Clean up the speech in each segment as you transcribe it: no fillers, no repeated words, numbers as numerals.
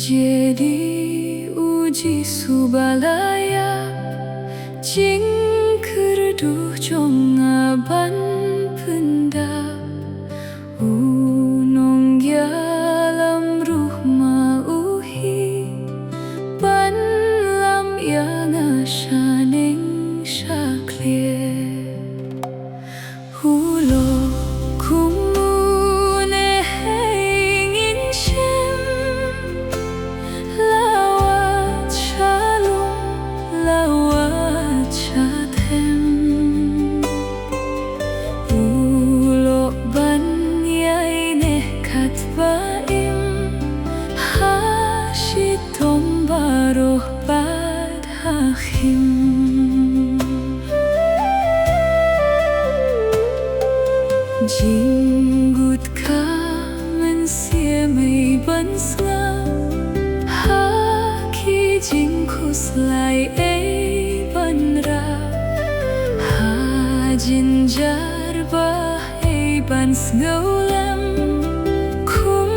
Jadi uji subalaya jingkerduh jongaban penda unong yalam ruhma uhi ban lam yang ashaning shaklie hulo kumune hangin shem lawat shalom lawat shatem ulo ban yaineh katbaim hashitom baroh bad hachim Jinggut kamen siemei bansla haki jingkus lai ei banra hajin jarba ei bans ngaulam kum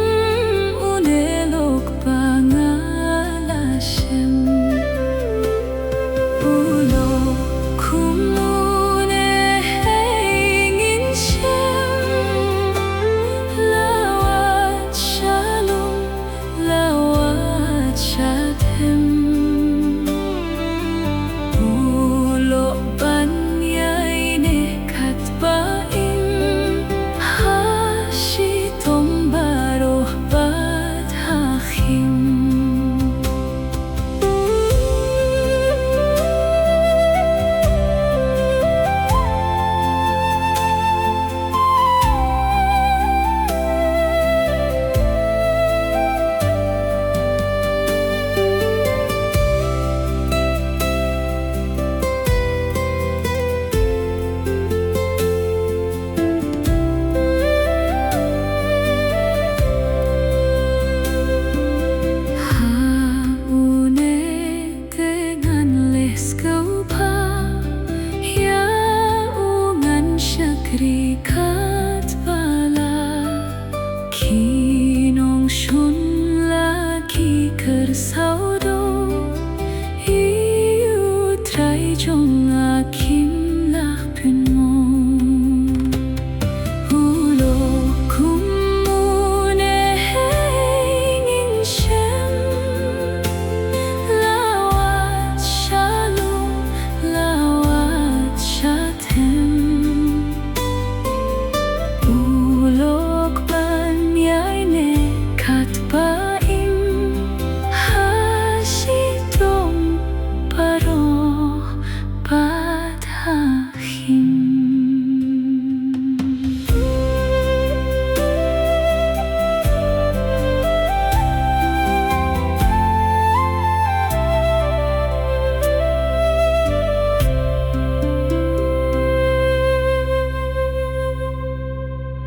unelok pangalashem ulo kumune hangin shem lawat shalom lawat shatem ulo ban yaineh katbaim hashitom baroh bad hachim Krikat bala ki